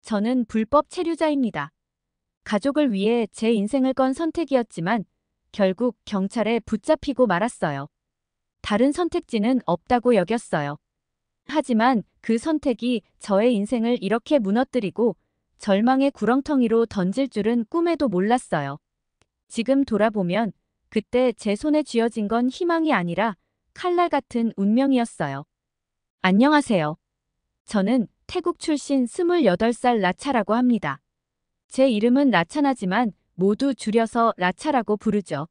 저는 불법 체류자입니다. 가족을 위해 제 인생을 건 선택이었지만 결국 경찰에 붙잡히고 말았어요. 다른 선택지는 없다고 여겼어요. 하지만 그 선택이 저의 인생을 이렇게 무너뜨리고 절망의 구렁텅이로 던질 줄은 꿈에도 몰랐어요. 지금 돌아보면 그때 제 손에 쥐어진 건 희망이 아니라 칼날 같은 운명이었어요. 안녕하세요. 저는 태국 출신 28살 라차라고 합니다. 제 이름은 라차나지만 모두 줄여서 라차라고 부르죠.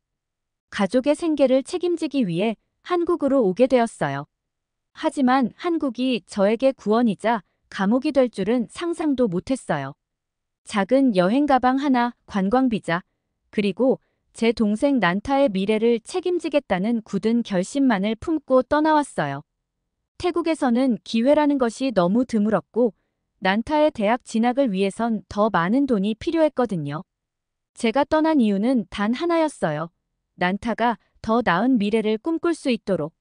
가족의 생계를 책임지기 위해 한국으로 오게 되었어요. 하지만 한국이 저에게 구원이자 감옥이 될 줄은 상상도 못했어요. 작은 여행 가방 하나, 관광비자, 그리고 제 동생 난타의 미래를 책임지겠다는 굳은 결심만을 품고 떠나왔어요. 태국에서는 기회라는 것이 너무 드물었고 난타의 대학 진학을 위해선 더 많은 돈이 필요했거든요. 제가 떠난 이유는 단 하나였어요. 난타가 더 나은 미래를 꿈꿀 수 있도록.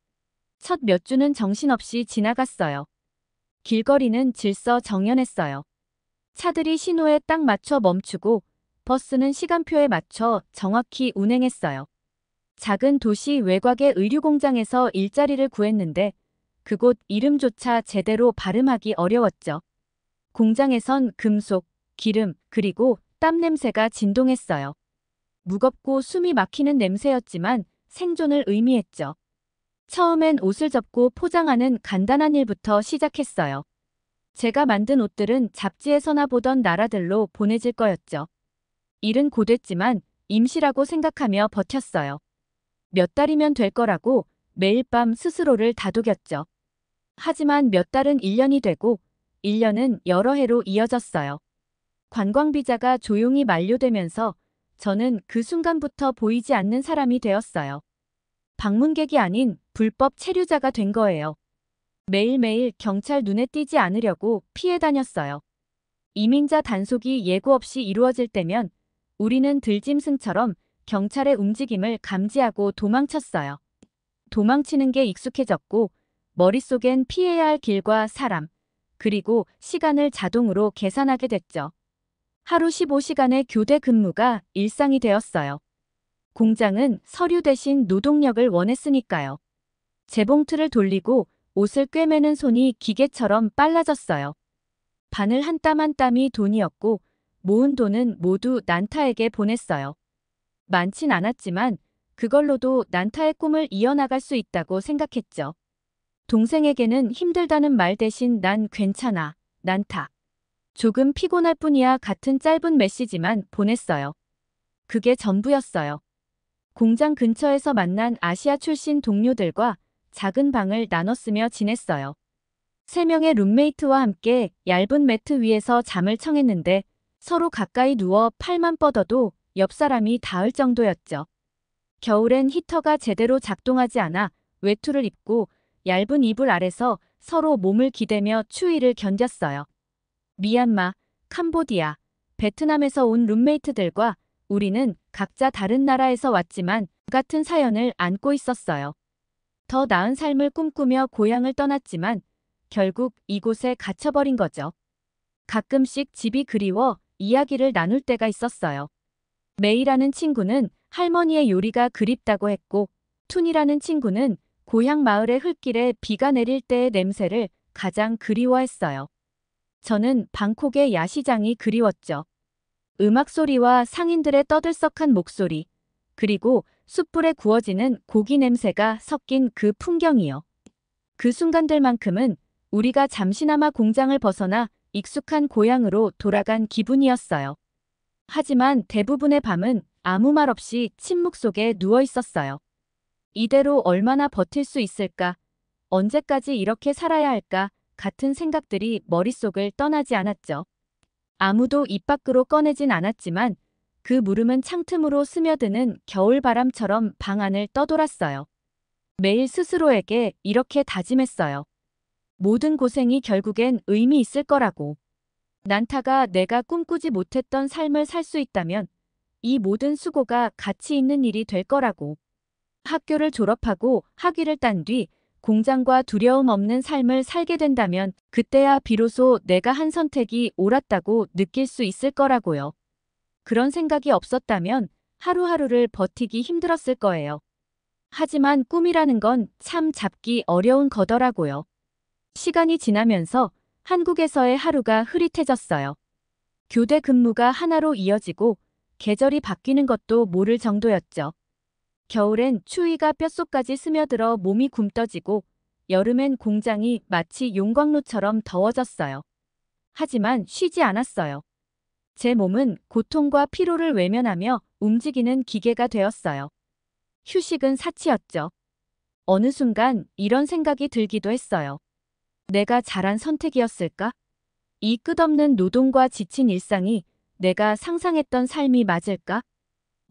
첫 몇 주는 정신없이 지나갔어요. 길거리는 질서정연했어요. 차들이 신호에 딱 맞춰 멈추고 버스는 시간표에 맞춰 정확히 운행했어요. 작은 도시 외곽의 의류공장에서 일자리를 구했는데 그곳 이름조차 제대로 발음하기 어려웠죠. 공장에선 금속, 기름, 그리고 땀 냄새가 진동했어요. 무겁고 숨이 막히는 냄새였지만 생존을 의미했죠. 처음엔 옷을 접고 포장하는 간단한 일부터 시작했어요. 제가 만든 옷들은 잡지에서나 보던 나라들로 보내질 거였죠. 일은 고됐지만 임시라고 생각하며 버텼어요. 몇 달이면 될 거라고 매일 밤 스스로를 다독였죠. 하지만 몇 달은 1년이 되고 1년은 여러 해로 이어졌어요. 관광비자가 조용히 만료되면서 저는 그 순간부터 보이지 않는 사람이 되었어요. 방문객이 아닌 불법 체류자가 된 거예요. 매일매일 경찰 눈에 띄지 않으려고 피해 다녔어요. 이민자 단속이 예고 없이 이루어질 때면 우리는 들짐승처럼 경찰의 움직임을 감지하고 도망쳤어요. 도망치는 게 익숙해졌고 머릿속엔 피해야 할 길과 사람, 그리고 시간을 자동으로 계산하게 됐죠. 하루 15시간의 교대 근무가 일상이 되었어요. 공장은 서류 대신 노동력을 원했으니까요. 재봉틀을 돌리고 옷을 꿰매는 손이 기계처럼 빨라졌어요. 바늘 한 땀 한 땀이 돈이었고 모은 돈은 모두 난타에게 보냈어요. 많진 않았지만 그걸로도 난타의 꿈을 이어나갈 수 있다고 생각했죠. 동생에게는 힘들다는 말 대신 난 괜찮아, 난타. 조금 피곤할 뿐이야 같은 짧은 메시지만 보냈어요. 그게 전부였어요. 공장 근처에서 만난 아시아 출신 동료들과 작은 방을 나눴으며 지냈어요. 3명의 룸메이트와 함께 얇은 매트 위에서 잠을 청했는데 서로 가까이 누워 팔만 뻗어도 옆 사람이 닿을 정도였죠. 겨울엔 히터가 제대로 작동하지 않아 외투를 입고 얇은 이불 아래서 서로 몸을 기대며 추위를 견뎠어요. 미얀마, 캄보디아, 베트남에서 온 룸메이트들과 우리는 각자 다른 나라에서 왔지만 같은 사연을 안고 있었어요. 더 나은 삶을 꿈꾸며 고향을 떠났지만 결국 이곳에 갇혀버린 거죠. 가끔씩 집이 그리워 이야기를 나눌 때가 있었어요. 메이라는 친구는 할머니의 요리가 그립다고 했고 툰이라는 친구는 고향 마을의 흙길에 비가 내릴 때의 냄새를 가장 그리워했어요. 저는 방콕의 야시장이 그리웠죠. 음악 소리와 상인들의 떠들썩한 목소리, 그리고 숯불에 구워지는 고기 냄새가 섞인 그 풍경이요. 그 순간들만큼은 우리가 잠시나마 공장을 벗어나 익숙한 고향으로 돌아간 기분이었어요. 하지만 대부분의 밤은 아무 말 없이 침묵 속에 누워 있었어요. 이대로 얼마나 버틸 수 있을까? 언제까지 이렇게 살아야 할까? 같은 생각들이 머릿속을 떠나지 않았죠. 아무도 입 밖으로 꺼내진 않았지만 그 물음은 창틈으로 스며드는 겨울바람처럼 방 안을 떠돌았어요. 매일 스스로에게 이렇게 다짐했어요. 모든 고생이 결국엔 의미 있을 거라고. 난타가 내가 꿈꾸지 못했던 삶을 살 수 있다면 이 모든 수고가 가치 있는 일이 될 거라고. 학교를 졸업하고 학위를 딴 뒤 공장과 두려움 없는 삶을 살게 된다면 그때야 비로소 내가 한 선택이 옳았다고 느낄 수 있을 거라고요. 그런 생각이 없었다면 하루하루를 버티기 힘들었을 거예요. 하지만 꿈이라는 건 참 잡기 어려운 거더라고요. 시간이 지나면서 한국에서의 하루가 흐릿해졌어요. 교대 근무가 하나로 이어지고 계절이 바뀌는 것도 모를 정도였죠. 겨울엔 추위가 뼛속까지 스며들어 몸이 굼떠지고 여름엔 공장이 마치 용광로처럼 더워졌어요. 하지만 쉬지 않았어요. 제 몸은 고통과 피로를 외면하며 움직이는 기계가 되었어요. 휴식은 사치였죠. 어느 순간 이런 생각이 들기도 했어요. 내가 잘한 선택이었을까? 이 끝없는 노동과 지친 일상이 내가 상상했던 삶이 맞을까?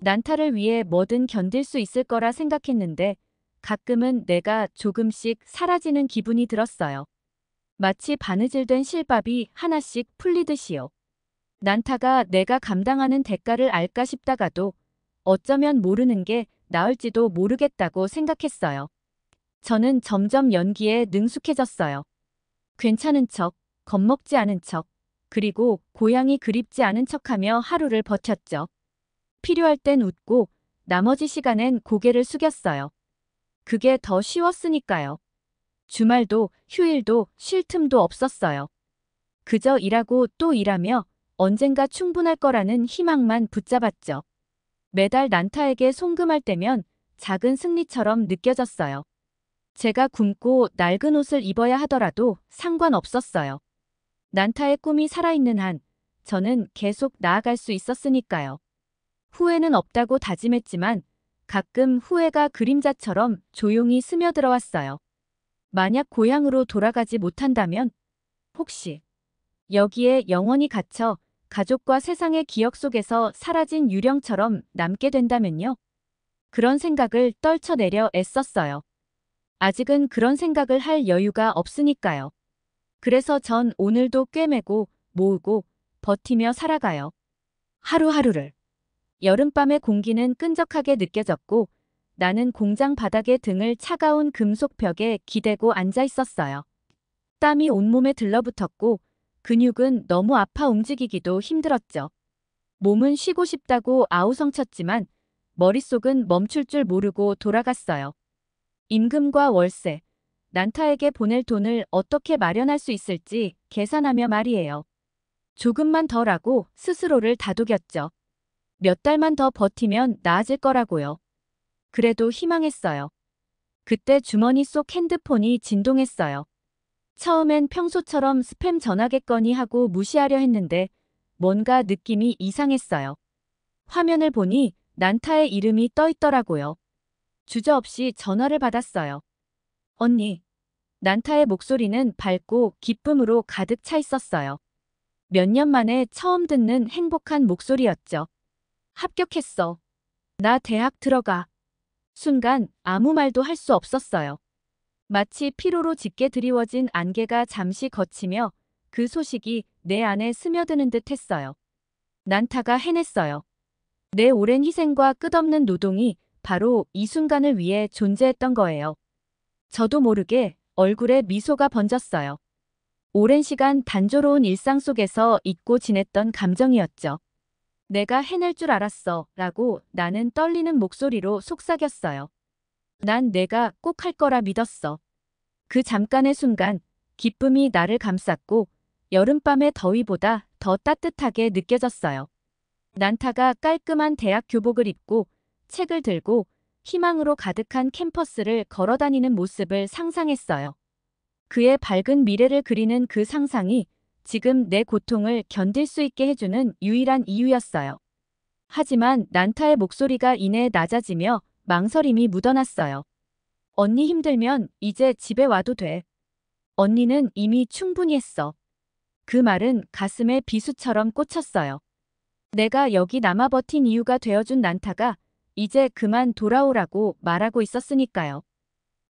난타를 위해 뭐든 견딜 수 있을 거라 생각했는데 가끔은 내가 조금씩 사라지는 기분이 들었어요. 마치 바느질된 실밥이 하나씩 풀리듯이요. 난타가 내가 감당하는 대가를 알까 싶다가도 어쩌면 모르는 게 나을지도 모르겠다고 생각했어요. 저는 점점 연기에 능숙해졌어요. 괜찮은 척, 겁먹지 않은 척, 그리고 고향이 그립지 않은 척하며 하루를 버텼죠. 필요할 땐 웃고 나머지 시간엔 고개를 숙였어요. 그게 더 쉬웠으니까요. 주말도 휴일도 쉴 틈도 없었어요. 그저 일하고 또 일하며 언젠가 충분할 거라는 희망만 붙잡았죠. 매달 난타에게 송금할 때면 작은 승리처럼 느껴졌어요. 제가 굶고 낡은 옷을 입어야 하더라도 상관없었어요. 난타의 꿈이 살아있는 한 저는 계속 나아갈 수 있었으니까요. 후회는 없다고 다짐했지만 가끔 후회가 그림자처럼 조용히 스며들어왔어요. 만약 고향으로 돌아가지 못한다면 혹시 여기에 영원히 갇혀 가족과 세상의 기억 속에서 사라진 유령처럼 남게 된다면요? 그런 생각을 떨쳐내려 애썼어요. 아직은 그런 생각을 할 여유가 없으니까요. 그래서 전 오늘도 꿰매고 모으고 버티며 살아가요. 하루하루를. 여름밤의 공기는 끈적하게 느껴졌고 나는 공장 바닥에 등을 차가운 금속 벽에 기대고 앉아 있었어요. 땀이 온몸에 들러붙었고 근육은 너무 아파 움직이기도 힘들었죠. 몸은 쉬고 싶다고 아우성쳤지만 머릿속은 멈출 줄 모르고 돌아갔어요. 임금과 월세, 난타에게 보낼 돈을 어떻게 마련할 수 있을지 계산하며 말이에요. 조금만 더 라고 스스로를 다독였죠. 몇 달만 더 버티면 나아질 거라고요. 그래도 희망했어요. 그때 주머니 속 핸드폰이 진동했어요. 처음엔 평소처럼 스팸 전화겠거니 하고 무시하려 했는데 뭔가 느낌이 이상했어요. 화면을 보니 난타의 이름이 떠 있더라고요. 주저없이 전화를 받았어요. 언니. 난타의 목소리는 밝고 기쁨으로 가득 차 있었어요. 몇 년 만에 처음 듣는 행복한 목소리였죠. 합격했어. 나 대학 들어가. 순간 아무 말도 할 수 없었어요. 마치 피로로 짙게 드리워진 안개가 잠시 걷히며 그 소식이 내 안에 스며드는 듯 했어요. 난타가 해냈어요. 내 오랜 희생과 끝없는 노동이 바로 이 순간을 위해 존재했던 거예요. 저도 모르게 얼굴에 미소가 번졌어요. 오랜 시간 단조로운 일상 속에서 잊고 지냈던 감정이었죠. 내가 해낼 줄 알았어 라고 나는 떨리는 목소리로 속삭였어요. 난 내가 꼭 할 거라 믿었어. 그 잠깐의 순간 기쁨이 나를 감쌌고 여름밤의 더위보다 더 따뜻하게 느껴졌어요. 난타가 깔끔한 대학 교복을 입고 책을 들고 희망으로 가득한 캠퍼스를 걸어다니는 모습을 상상했어요. 그의 밝은 미래를 그리는 그 상상이 지금 내 고통을 견딜 수 있게 해주는 유일한 이유였어요. 하지만 난타의 목소리가 이내 낮아지며 망설임이 묻어났어요. 언니 힘들면 이제 집에 와도 돼. 언니는 이미 충분히 했어. 그 말은 가슴에 비수처럼 꽂혔어요. 내가 여기 남아 버틴 이유가 되어준 난타가 이제 그만 돌아오라고 말하고 있었으니까요.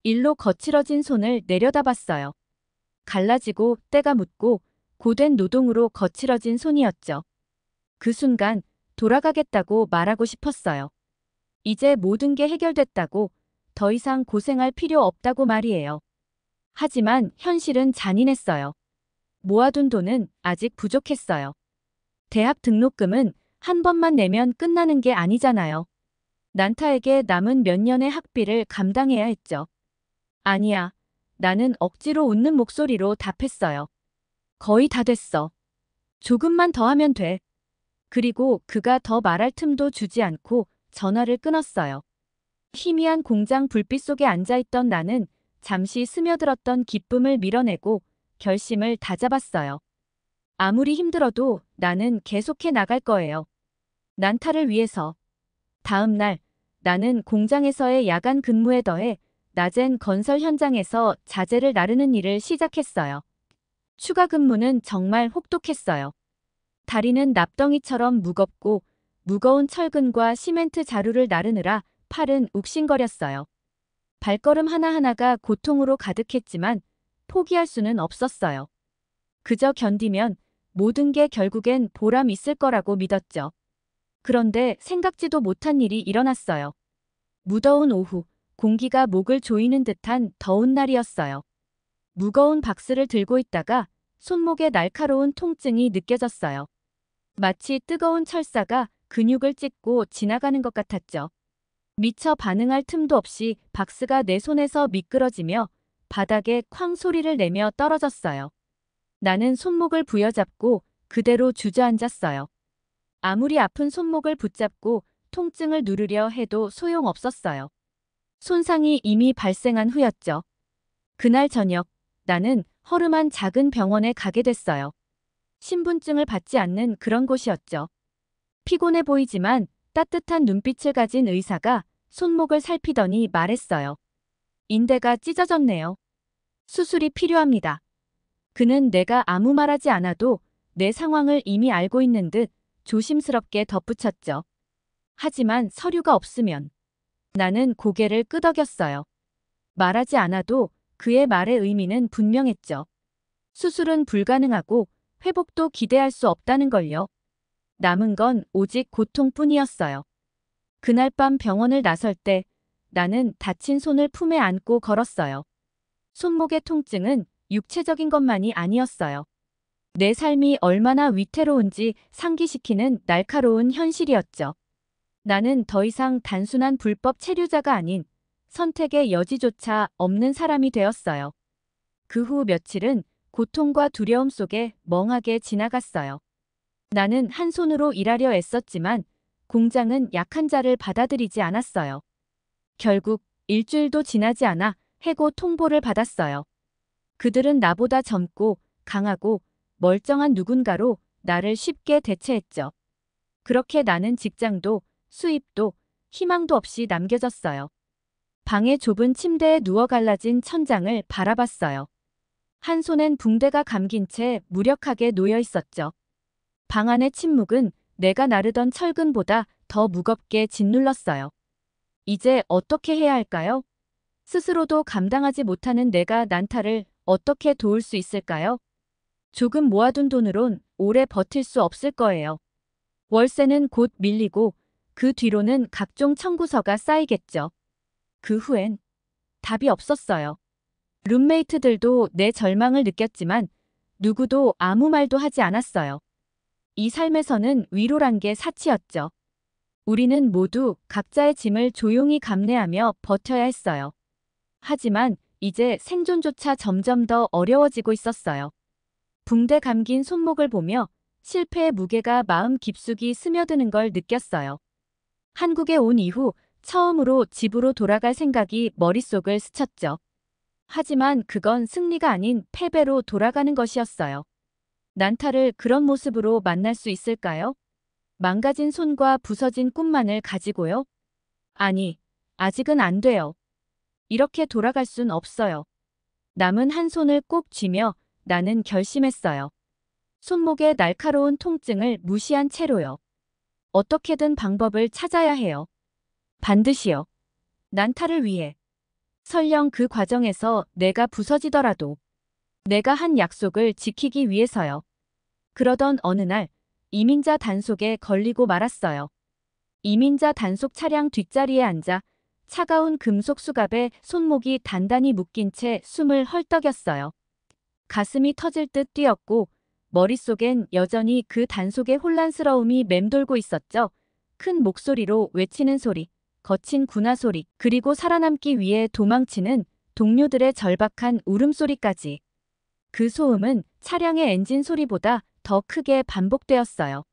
일로 거칠어진 손을 내려다봤어요. 갈라지고 때가 묻고 고된 노동으로 거칠어진 손이었죠. 그 순간 돌아가겠다고 말하고 싶었어요. 이제 모든 게 해결됐다고, 더 이상 고생할 필요 없다고 말이에요. 하지만 현실은 잔인했어요. 모아둔 돈은 아직 부족했어요. 대학 등록금은 한 번만 내면 끝나는 게 아니잖아요. 난타에게 남은 몇 년의 학비를 감당해야 했죠. 아니야. 나는 억지로 웃는 목소리로 답했어요. 거의 다 됐어. 조금만 더 하면 돼. 그리고 그가 더 말할 틈도 주지 않고 전화를 끊었어요. 희미한 공장 불빛 속에 앉아있던 나는 잠시 스며들었던 기쁨을 밀어내고 결심을 다잡았어요. 아무리 힘들어도 나는 계속해 나갈 거예요. 난타를 위해서. 다음 날 나는 공장에서의 야간 근무에 더해 낮엔 건설 현장에서 자재를 나르는 일을 시작했어요. 추가 근무는 정말 혹독했어요. 다리는 납덩이처럼 무겁고 무거운 철근과 시멘트 자루를 나르느라 팔은 욱신거렸어요. 발걸음 하나하나가 고통으로 가득했지만 포기할 수는 없었어요. 그저 견디면 모든 게 결국엔 보람 있을 거라고 믿었죠. 그런데 생각지도 못한 일이 일어났어요. 무더운 오후, 공기가 목을 조이는 듯한 더운 날이었어요. 무거운 박스를 들고 있다가 손목에 날카로운 통증이 느껴졌어요. 마치 뜨거운 철사가 근육을 찢고 지나가는 것 같았죠. 미처 반응할 틈도 없이 박스가 내 손에서 미끄러지며 바닥에 쾅 소리를 내며 떨어졌어요. 나는 손목을 부여잡고 그대로 주저앉았어요. 아무리 아픈 손목을 붙잡고 통증을 누르려 해도 소용없었어요. 손상이 이미 발생한 후였죠. 그날 저녁, 나는 허름한 작은 병원에 가게 됐어요. 신분증을 받지 않는 그런 곳이었죠. 피곤해 보이지만 따뜻한 눈빛을 가진 의사가 손목을 살피더니 말했어요. 인대가 찢어졌네요. 수술이 필요합니다. 그는 내가 아무 말하지 않아도 내 상황을 이미 알고 있는 듯 조심스럽게 덧붙였죠. 하지만 서류가 없으면. 나는 고개를 끄덕였어요. 말하지 않아도 그의 말의 의미는 분명했죠. 수술은 불가능하고 회복도 기대할 수 없다는 걸요. 남은 건 오직 고통뿐이었어요. 그날 밤 병원을 나설 때 나는 다친 손을 품에 안고 걸었어요. 손목의 통증은 육체적인 것만이 아니었어요. 내 삶이 얼마나 위태로운지 상기시키는 날카로운 현실이었죠. 나는 더 이상 단순한 불법 체류자가 아닌 선택의 여지조차 없는 사람이 되었어요. 그 후 며칠은 고통과 두려움 속에 멍하게 지나갔어요. 나는 한 손으로 일하려 애썼지만 공장은 약한 자를 받아들이지 않았어요. 결국 일주일도 지나지 않아 해고 통보를 받았어요. 그들은 나보다 젊고 강하고 멀쩡한 누군가로 나를 쉽게 대체했죠. 그렇게 나는 직장도 수입도 희망도 없이 남겨졌어요. 방의 좁은 침대에 누워 갈라진 천장을 바라봤어요. 한 손엔 붕대가 감긴 채 무력하게 놓여 있었죠. 방 안의 침묵은 내가 나르던 철근보다 더 무겁게 짓눌렀어요. 이제 어떻게 해야 할까요? 스스로도 감당하지 못하는 내가 난타를 어떻게 도울 수 있을까요? 조금 모아둔 돈으론 오래 버틸 수 없을 거예요. 월세는 곧 밀리고 그 뒤로는 각종 청구서가 쌓이겠죠. 그 후엔 답이 없었어요. 룸메이트들도 내 절망을 느꼈지만 누구도 아무 말도 하지 않았어요. 이 삶에서는 위로란 게 사치였죠. 우리는 모두 각자의 짐을 조용히 감내하며 버텨야 했어요. 하지만 이제 생존조차 점점 더 어려워지고 있었어요. 붕대 감긴 손목을 보며 실패의 무게가 마음 깊숙이 스며드는 걸 느꼈어요. 한국에 온 이후 처음으로 집으로 돌아갈 생각이 머릿속을 스쳤죠. 하지만 그건 승리가 아닌 패배로 돌아가는 것이었어요. 난타를 그런 모습으로 만날 수 있을까요? 망가진 손과 부서진 꿈만을 가지고요? 아니, 아직은 안 돼요. 이렇게 돌아갈 순 없어요. 남은 한 손을 꼭 쥐며 나는 결심했어요. 손목의 날카로운 통증을 무시한 채로요. 어떻게든 방법을 찾아야 해요. 반드시요. 난타를 위해. 설령 그 과정에서 내가 부서지더라도. 내가 한 약속을 지키기 위해서요. 그러던 어느 날 이민자 단속에 걸리고 말았어요. 이민자 단속 차량 뒷자리에 앉아 차가운 금속 수갑에 손목이 단단히 묶인 채 숨을 헐떡였어요. 가슴이 터질 듯 뛰었고 머릿속엔 여전히 그 단속의 혼란스러움이 맴돌고 있었죠. 큰 목소리로 외치는 소리, 거친 군화 소리, 그리고 살아남기 위해 도망치는 동료들의 절박한 울음소리까지. 그 소음은 차량의 엔진 소리보다 더 크게 반복되었어요.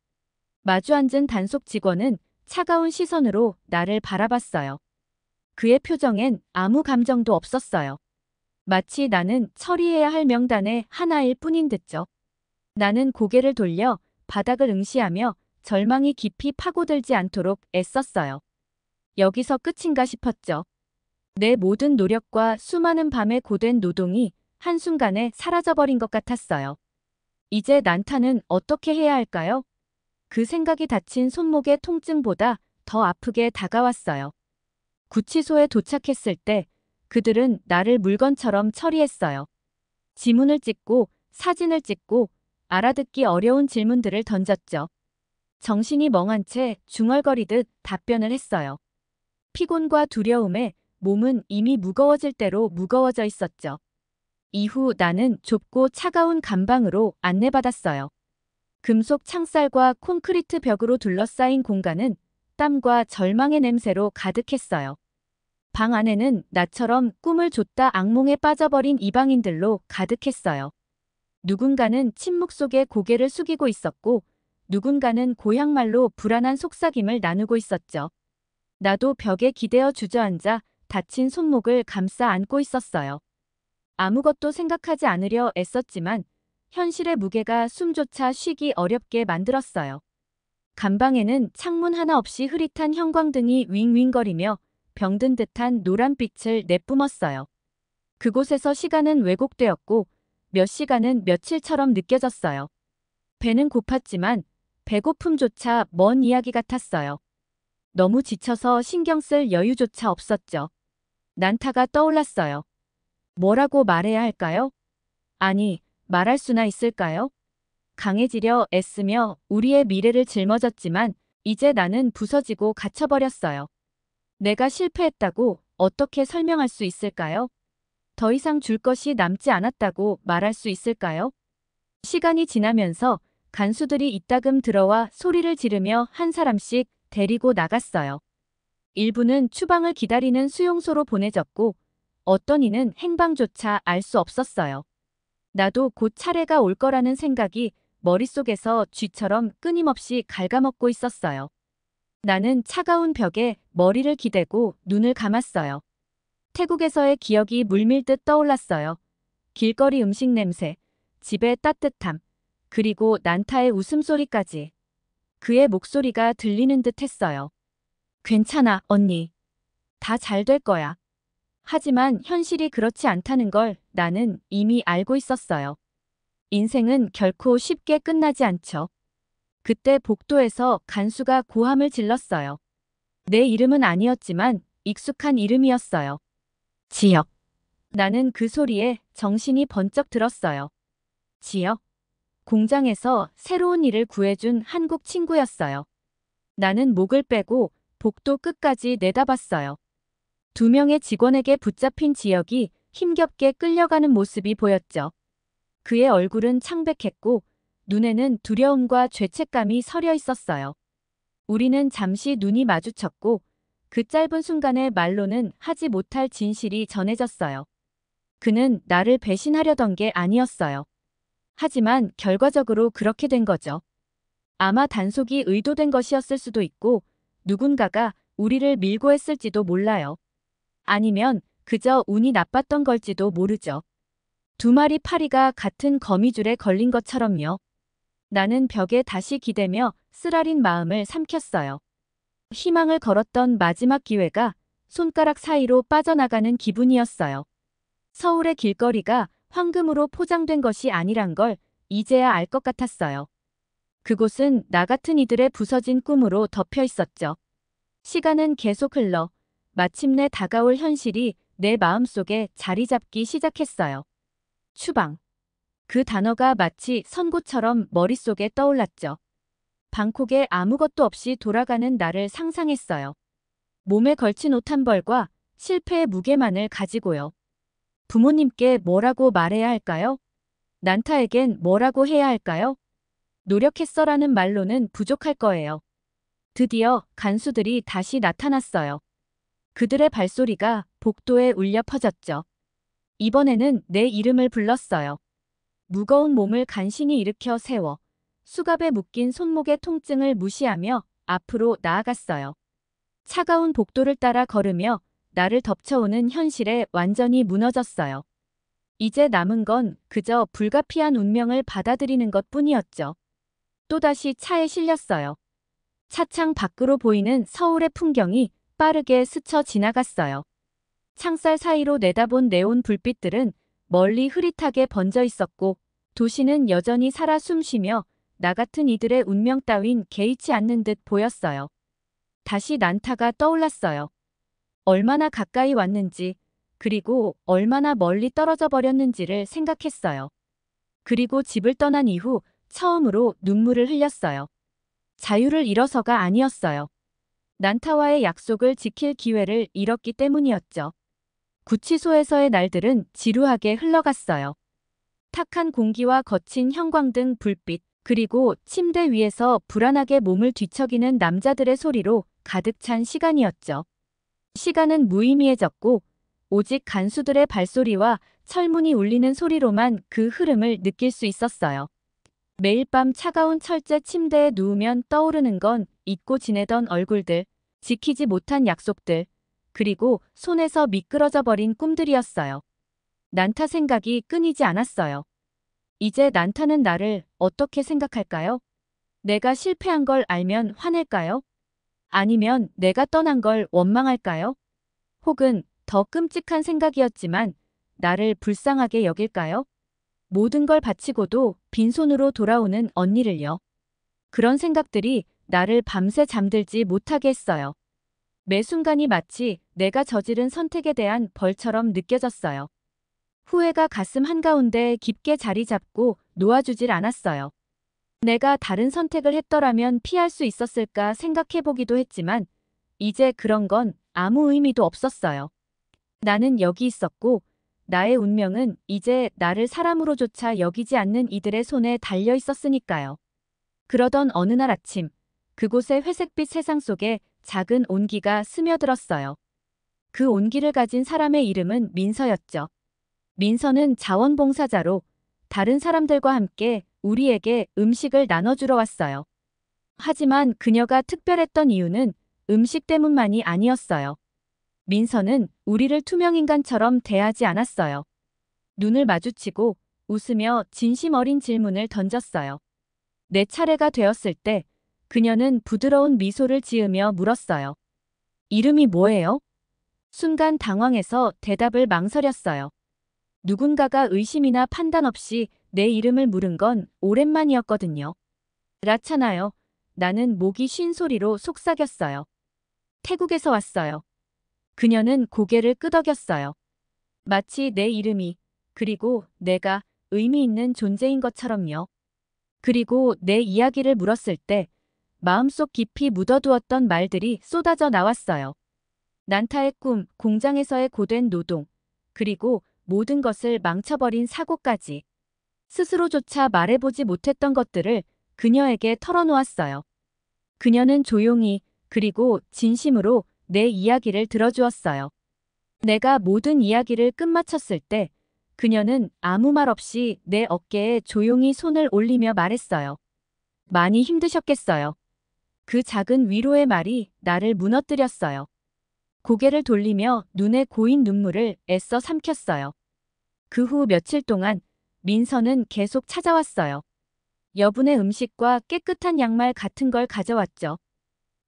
마주 앉은 단속 직원은 차가운 시선으로 나를 바라봤어요. 그의 표정엔 아무 감정도 없었어요. 마치 나는 처리해야 할 명단의 하나일 뿐인 듯죠. 나는 고개를 돌려 바닥을 응시하며 절망이 깊이 파고들지 않도록 애썼어요. 여기서 끝인가 싶었죠. 내 모든 노력과 수많은 밤의 고된 노동이 한순간에 사라져버린 것 같았어요. 이제 난타는 어떻게 해야 할까요? 그 생각이 다친 손목의 통증보다 더 아프게 다가왔어요. 구치소에 도착했을 때 그들은 나를 물건처럼 처리했어요. 지문을 찍고 사진을 찍고 알아듣기 어려운 질문들을 던졌죠. 정신이 멍한 채 중얼거리듯 답변을 했어요. 피곤과 두려움에 몸은 이미 무거워질 대로 무거워져 있었죠. 이후 나는 좁고 차가운 감방으로 안내받았어요. 금속 창살과 콘크리트 벽으로 둘러싸인 공간은 땀과 절망의 냄새로 가득했어요. 방 안에는 나처럼 꿈을 쫓다 악몽에 빠져버린 이방인들로 가득했어요. 누군가는 침묵 속에 고개를 숙이고 있었고 누군가는 고향말로 불안한 속삭임을 나누고 있었죠. 나도 벽에 기대어 주저앉아 다친 손목을 감싸 안고 있었어요. 아무것도 생각하지 않으려 애썼지만 현실의 무게가 숨조차 쉬기 어렵게 만들었어요. 감방에는 창문 하나 없이 흐릿한 형광등이 윙윙거리며 병든 듯한 노란빛을 내뿜었어요. 그곳에서 시간은 왜곡되었고 몇 시간은 며칠처럼 느껴졌어요. 배는 고팠지만 배고픔조차 먼 이야기 같았어요. 너무 지쳐서 신경 쓸 여유조차 없었죠. 난타가 떠올랐어요. 뭐라고 말해야 할까요? 아니, 말할 수나 있을까요? 강해지려 애쓰며 우리의 미래를 짊어졌지만 이제 나는 부서지고 갇혀버렸어요. 내가 실패했다고 어떻게 설명할 수 있을까요? 더 이상 줄 것이 남지 않았다고 말할 수 있을까요? 시간이 지나면서 간수들이 이따금 들어와 소리를 지르며 한 사람씩 데리고 나갔어요. 일부는 추방을 기다리는 수용소로 보내졌고 어떤 이는 행방조차 알 수 없었어요. 나도 곧 차례가 올 거라는 생각이 머릿속에서 쥐처럼 끊임없이 갉아먹고 있었어요. 나는 차가운 벽에 머리를 기대고 눈을 감았어요. 태국에서의 기억이 물밀듯 떠올랐어요. 길거리 음식 냄새, 집의 따뜻함, 그리고 난타의 웃음소리까지. 그의 목소리가 들리는 듯 했어요. 괜찮아, 언니. 다 잘 될 거야. 하지만 현실이 그렇지 않다는 걸 나는 이미 알고 있었어요. 인생은 결코 쉽게 끝나지 않죠. 그때 복도에서 간수가 고함을 질렀어요. 내 이름은 아니었지만 익숙한 이름이었어요. 지혁. 나는 그 소리에 정신이 번쩍 들었어요. 지혁. 공장에서 새로운 일을 구해준 한국 친구였어요. 나는 목을 빼고 복도 끝까지 내다봤어요. 2명의 직원에게 붙잡힌 지혁이 힘겹게 끌려가는 모습이 보였죠. 그의 얼굴은 창백했고 눈에는 두려움과 죄책감이 서려 있었어요. 우리는 잠시 눈이 마주쳤고 그 짧은 순간의 말로는 하지 못할 진실이 전해졌어요. 그는 나를 배신하려던 게 아니었어요. 하지만 결과적으로 그렇게 된 거죠. 아마 단속이 의도된 것이었을 수도 있고 누군가가 우리를 밀고 했을지도 몰라요. 아니면 그저 운이 나빴던 걸지도 모르죠. 2마리 파리가 같은 거미줄에 걸린 것처럼요. 나는 벽에 다시 기대며 쓰라린 마음을 삼켰어요. 희망을 걸었던 마지막 기회가 손가락 사이로 빠져나가는 기분이었어요. 서울의 길거리가 황금으로 포장된 것이 아니란 걸 이제야 알 것 같았어요. 그곳은 나 같은 이들의 부서진 꿈으로 덮여 있었죠. 시간은 계속 흘러 마침내 다가올 현실이 내 마음속에 자리 잡기 시작했어요. 추방. 그 단어가 마치 선고처럼 머릿속에 떠올랐죠. 방콕에 아무것도 없이 돌아가는 나를 상상했어요. 몸에 걸친 옷 한 벌과 실패의 무게만을 가지고요. 부모님께 뭐라고 말해야 할까요? 난타에겐 뭐라고 해야 할까요? 노력했어라는 말로는 부족할 거예요. 드디어 간수들이 다시 나타났어요. 그들의 발소리가 복도에 울려 퍼졌죠. 이번에는 내 이름을 불렀어요. 무거운 몸을 간신히 일으켜 세워 수갑에 묶인 손목의 통증을 무시하며 앞으로 나아갔어요. 차가운 복도를 따라 걸으며 나를 덮쳐오는 현실에 완전히 무너졌어요. 이제 남은 건 그저 불가피한 운명을 받아들이는 것뿐이었죠. 또다시 차에 실렸어요. 차창 밖으로 보이는 서울의 풍경이 빠르게 스쳐 지나갔어요. 창살 사이로 내다본 네온 불빛들은 멀리 흐릿하게 번져 있었고 도시는 여전히 살아 숨쉬며 나 같은 이들의 운명 따윈 개의치 않는 듯 보였어요. 다시 난타가 떠올랐어요. 얼마나 가까이 왔는지 그리고 얼마나 멀리 떨어져 버렸는지를 생각했어요. 그리고 집을 떠난 이후 처음으로 눈물을 흘렸어요. 자유를 잃어서가 아니었어요. 난타와의 약속을 지킬 기회를 잃었기 때문이었죠. 구치소에서의 날들은 지루하게 흘러갔어요. 탁한 공기와 거친 형광등 불빛, 그리고 침대 위에서 불안하게 몸을 뒤척이는 남자들의 소리로 가득 찬 시간이었죠. 시간은 무의미해졌고 오직 간수들의 발소리와 철문이 울리는 소리로만 그 흐름을 느낄 수 있었어요. 매일 밤 차가운 철제 침대에 누우면 떠오르는 건 잊고 지내던 얼굴들, 지키지 못한 약속들, 그리고 손에서 미끄러져 버린 꿈들이었어요. 난타 생각이 끊이지 않았어요. 이제 난타는 나를 어떻게 생각할까요? 내가 실패한 걸 알면 화낼까요? 아니면 내가 떠난 걸 원망할까요? 혹은 더 끔찍한 생각이었지만 나를 불쌍하게 여길까요? 모든 걸 바치고도 빈손으로 돌아오는 언니를요. 그런 생각들이 나를 밤새 잠들지 못하게 했어요. 매 순간이 마치 내가 저지른 선택에 대한 벌처럼 느껴졌어요. 후회가 가슴 한가운데 깊게 자리 잡고 놓아주질 않았어요. 내가 다른 선택을 했더라면 피할 수 있었을까 생각해보기도 했지만 이제 그런 건 아무 의미도 없었어요. 나는 여기 있었고 나의 운명은 이제 나를 사람으로조차 여기지 않는 이들의 손에 달려 있었으니까요. 그러던 어느 날 아침, 그곳의 회색빛 세상 속에 작은 온기가 스며들었어요. 그 온기를 가진 사람의 이름은 민서였죠. 민서는 자원봉사자로 다른 사람들과 함께 우리에게 음식을 나눠주러 왔어요. 하지만 그녀가 특별했던 이유는 음식 때문만이 아니었어요. 민서는 우리를 투명인간처럼 대하지 않았어요. 눈을 마주치고 웃으며 진심 어린 질문을 던졌어요. 내 차례가 되었을 때 그녀는 부드러운 미소를 지으며 물었어요. 이름이 뭐예요? 순간 당황해서 대답을 망설였어요. 누군가가 의심이나 판단 없이 내 이름을 물은 건 오랜만이었거든요. 그렇잖아요. 나는 목이 쉰 소리로 속삭였어요. 태국에서 왔어요. 그녀는 고개를 끄덕였어요. 마치 내 이름이, 그리고 내가 의미 있는 존재인 것처럼요. 그리고 내 이야기를 물었을 때 마음속 깊이 묻어두었던 말들이 쏟아져 나왔어요. 난타의 꿈, 공장에서의 고된 노동, 그리고 모든 것을 망쳐버린 사고까지. 스스로조차 말해보지 못했던 것들을 그녀에게 털어놓았어요. 그녀는 조용히, 그리고 진심으로 내 이야기를 들어주었어요. 내가 모든 이야기를 끝마쳤을 때 그녀는 아무 말 없이 내 어깨에 조용히 손을 올리며 말했어요. 많이 힘드셨겠어요. 그 작은 위로의 말이 나를 무너뜨렸어요. 고개를 돌리며 눈에 고인 눈물을 애써 삼켰어요. 그 후 며칠 동안 민서는 계속 찾아왔어요. 여분의 음식과 깨끗한 양말 같은 걸 가져왔죠.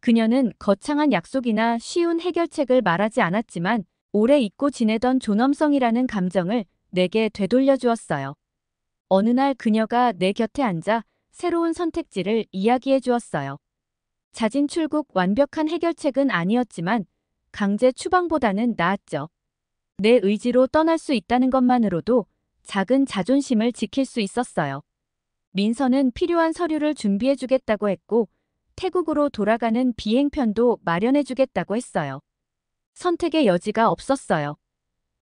그녀는 거창한 약속이나 쉬운 해결책을 말하지 않았지만 오래 잊고 지내던 존엄성이라는 감정을 내게 되돌려 주었어요. 어느 날 그녀가 내 곁에 앉아 새로운 선택지를 이야기해 주었어요. 자진 출국 완벽한 해결책은 아니었지만 강제 추방보다는 나았죠. 내 의지로 떠날 수 있다는 것만으로도 작은 자존심을 지킬 수 있었어요. 민서는 필요한 서류를 준비해 주겠다고 했고 태국으로 돌아가는 비행편도 마련해 주겠다고 했어요. 선택의 여지가 없었어요.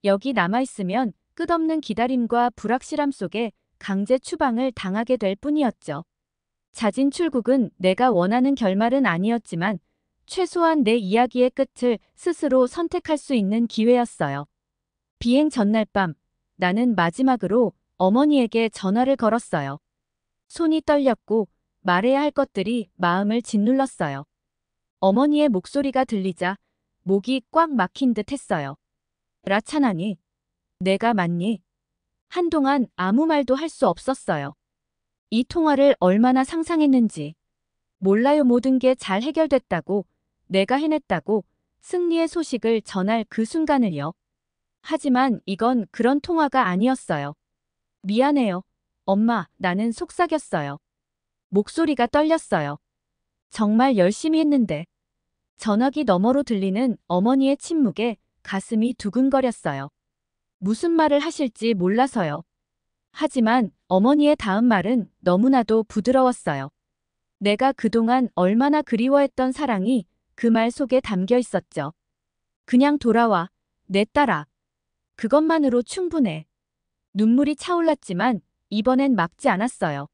여기 남아있으면 끝없는 기다림과 불확실함 속에 강제 추방을 당하게 될 뿐이었죠. 자진 출국은 내가 원하는 결말은 아니었지만 최소한 내 이야기의 끝을 스스로 선택할 수 있는 기회였어요. 비행 전날 밤, 나는 마지막으로 어머니에게 전화를 걸었어요. 손이 떨렸고 말해야 할 것들이 마음을 짓눌렀어요. 어머니의 목소리가 들리자 목이 꽉 막힌 듯 했어요. 라차나니, 내가 맞니? 한동안 아무 말도 할 수 없었어요. 이 통화를 얼마나 상상했는지. 몰라요. 모든 게 잘 해결됐다고, 내가 해냈다고, 승리의 소식을 전할 그 순간을요. 하지만 이건 그런 통화가 아니었어요. 미안해요. 엄마, 나는 속삭였어요. 목소리가 떨렸어요. 정말 열심히 했는데. 전화기 너머로 들리는 어머니의 침묵에 가슴이 두근거렸어요. 무슨 말을 하실지 몰라서요. 하지만 어머니의 다음 말은 너무나도 부드러웠어요. 내가 그동안 얼마나 그리워했던 사랑이 그 말 속에 담겨 있었죠. 그냥 돌아와, 내 딸아. 그것만으로 충분해. 눈물이 차올랐지만 이번엔 막지 않았어요.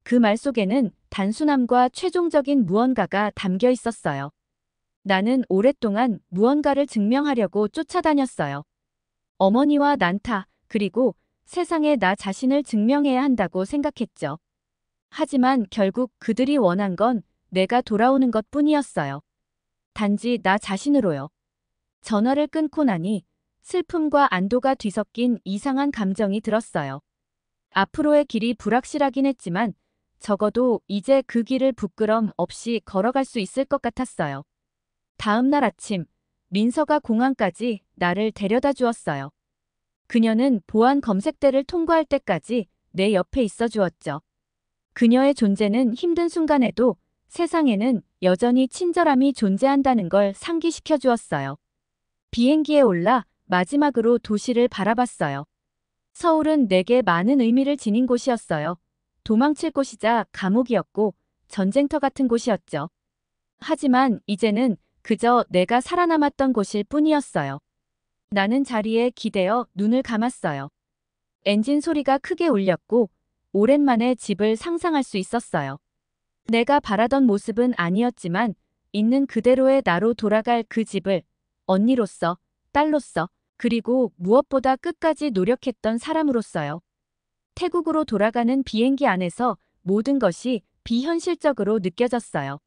그 말 속에는 단순함과 최종적인 무언가가 담겨 있었어요. 나는 오랫동안 무언가를 증명하려고 쫓아다녔어요. 어머니와 난타, 그리고 세상에 나 자신을 증명해야 한다고 생각했죠. 하지만 결국 그들이 원한 건 내가 돌아오는 것 뿐이었어요. 단지 나 자신으로요. 전화를 끊고 나니 슬픔과 안도가 뒤섞인 이상한 감정이 들었어요. 앞으로의 길이 불확실하긴 했지만 적어도 이제 그 길을 부끄럼 없이 걸어갈 수 있을 것 같았어요. 다음 날 아침, 민서가 공항까지 나를 데려다 주었어요. 그녀는 보안 검색대를 통과할 때까지 내 옆에 있어 주었죠. 그녀의 존재는 힘든 순간에도 세상에는 여전히 친절함이 존재한다는 걸 상기시켜 주었어요. 비행기에 올라 마지막으로 도시를 바라봤어요. 서울은 내게 많은 의미를 지닌 곳이었어요. 도망칠 곳이자 감옥이었고 전쟁터 같은 곳이었죠. 하지만 이제는 그저 내가 살아남았던 곳일 뿐이었어요. 나는 자리에 기대어 눈을 감았어요. 엔진 소리가 크게 울렸고 오랜만에 집을 상상할 수 있었어요. 내가 바라던 모습은 아니었지만 있는 그대로의 나로 돌아갈 그 집을 언니로서, 딸로서, 그리고 무엇보다 끝까지 노력했던 사람으로서요. 태국으로 돌아가는 비행기 안에서 모든 것이 비현실적으로 느껴졌어요.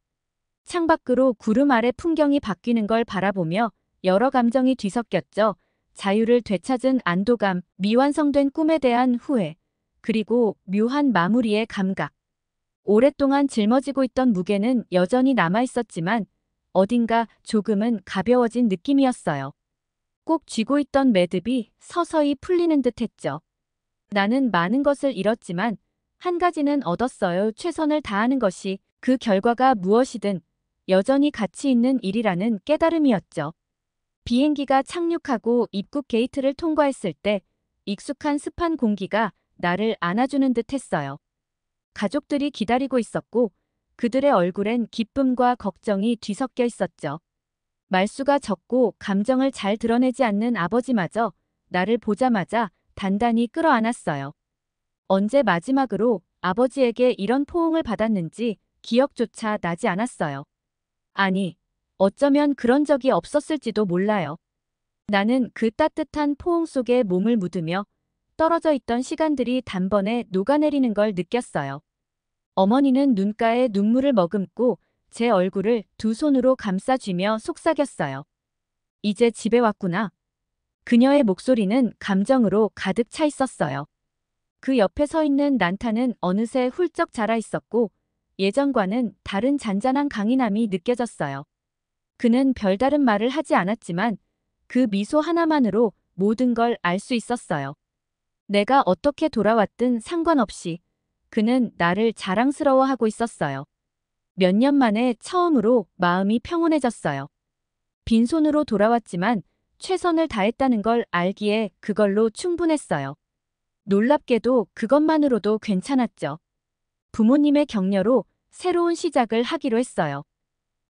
창밖으로 구름 아래 풍경이 바뀌는 걸 바라보며 여러 감정이 뒤섞였죠. 자유를 되찾은 안도감, 미완성된 꿈에 대한 후회, 그리고 묘한 마무리의 감각. 오랫동안 짊어지고 있던 무게는 여전히 남아있었지만 어딘가 조금은 가벼워진 느낌이었어요. 꼭 쥐고 있던 매듭이 서서히 풀리는 듯했죠. 나는 많은 것을 잃었지만 한 가지는 얻었어요. 최선을 다하는 것이 그 결과가 무엇이든 여전히 가치 있는 일이라는 깨달음이었죠. 비행기가 착륙하고 입국 게이트를 통과했을 때 익숙한 습한 공기가 나를 안아주는 듯 했어요. 가족들이 기다리고 있었고 그들의 얼굴엔 기쁨과 걱정이 뒤섞여 있었죠. 말수가 적고 감정을 잘 드러내지 않는 아버지마저 나를 보자마자 단단히 끌어안았어요. 언제 마지막으로 아버지에게 이런 포옹을 받았는지 기억조차 나지 않았어요. 아니, 어쩌면 그런 적이 없었을지도 몰라요. 나는 그 따뜻한 포옹 속에 몸을 묻으며 떨어져 있던 시간들이 단번에 녹아내리는 걸 느꼈어요. 어머니는 눈가에 눈물을 머금고 제 얼굴을 두 손으로 감싸쥐며 속삭였어요. 이제 집에 왔구나. 그녀의 목소리는 감정으로 가득 차 있었어요. 그 옆에 서 있는 난타는 어느새 훌쩍 자라 있었고 예전과는 다른 잔잔한 강인함이 느껴졌어요. 그는 별다른 말을 하지 않았지만 그 미소 하나만으로 모든 걸 알 수 있었어요. 내가 어떻게 돌아왔든 상관없이 그는 나를 자랑스러워하고 있었어요. 몇 년 만에 처음으로 마음이 평온해졌어요. 빈손으로 돌아왔지만 최선을 다했다는 걸 알기에 그걸로 충분했어요. 놀랍게도 그것만으로도 괜찮았죠. 부모님의 격려로 새로운 시작을 하기로 했어요.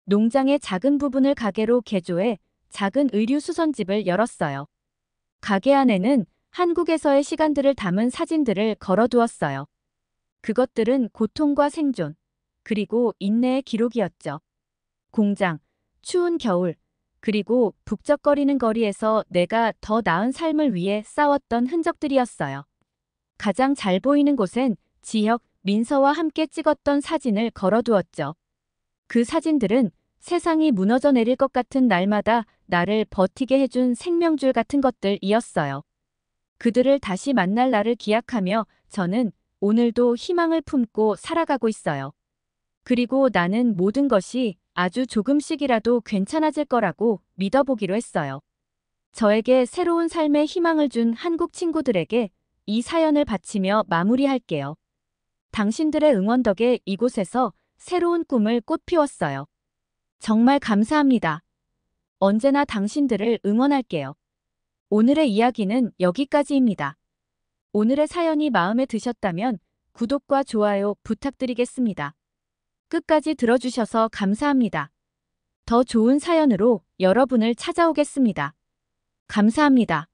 농장의 작은 부분을 가게로 개조해 작은 의류 수선집을 열었어요. 가게 안에는 한국에서의 시간들을 담은 사진들을 걸어두었어요. 그것들은 고통과 생존, 그리고 인내의 기록이었죠. 공장, 추운 겨울, 그리고 북적거리는 거리에서 내가 더 나은 삶을 위해 싸웠던 흔적들이었어요. 가장 잘 보이는 곳엔 지혁, 민서와 함께 찍었던 사진을 걸어두었죠. 그 사진들은 세상이 무너져 내릴 것 같은 날마다 나를 버티게 해준 생명줄 같은 것들이었어요. 그들을 다시 만날 날을 기약하며 저는 오늘도 희망을 품고 살아가고 있어요. 그리고 나는 모든 것이 아주 조금씩이라도 괜찮아질 거라고 믿어보기로 했어요. 저에게 새로운 삶의 희망을 준 한국 친구들에게 이 사연을 바치며 마무리할게요. 당신들의 응원 덕에 이곳에서 새로운 꿈을 꽃피웠어요. 정말 감사합니다. 언제나 당신들을 응원할게요. 오늘의 이야기는 여기까지입니다. 오늘의 사연이 마음에 드셨다면 구독과 좋아요 부탁드리겠습니다. 끝까지 들어주셔서 감사합니다. 더 좋은 사연으로 여러분을 찾아오겠습니다. 감사합니다.